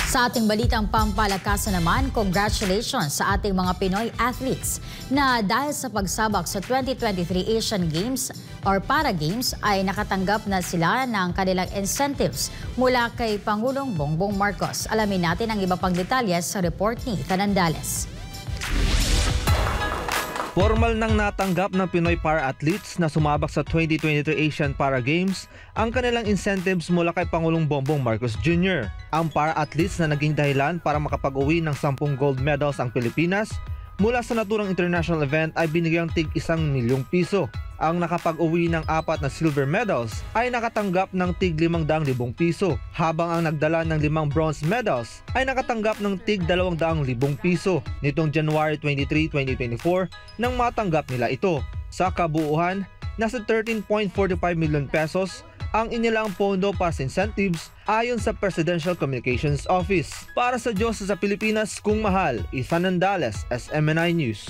Sa ating balitang pampalakasan naman, congratulations sa ating mga Pinoy athletes na dahil sa pagsabak sa 2023 Asian Games or Para Games ay nakatanggap na sila ng kanilang incentives mula kay Pangulong Bongbong Marcos. Alamin natin ang iba pang detalye sa report ni Tanandales. Formal nang natanggap ng Pinoy para-athletes na sumabak sa 2023 Asian Para Games ang kanilang incentives mula kay Pangulong Bongbong Marcos Jr. Ang para-athletes na naging dahilan para makapag-uwi ng 10 gold medals ang Pilipinas mula sa naturang international event ay binigyang tig 1 milyong piso. Ang nakapag-uwi ng 4 na silver medals ay nakatanggap ng tig 500,000 piso, habang ang nagdala ng 5 bronze medals ay nakatanggap ng tig 200,000 piso nitong January 23, 2024 nang matanggap nila ito. Sa kabuuan, nasa 13.45 million pesos ang inilaang pondo para sa incentives ayon sa Presidential Communications Office. Para sa Diyos sa Pilipinas, Kung Mahal, Tanandales, SMNI News.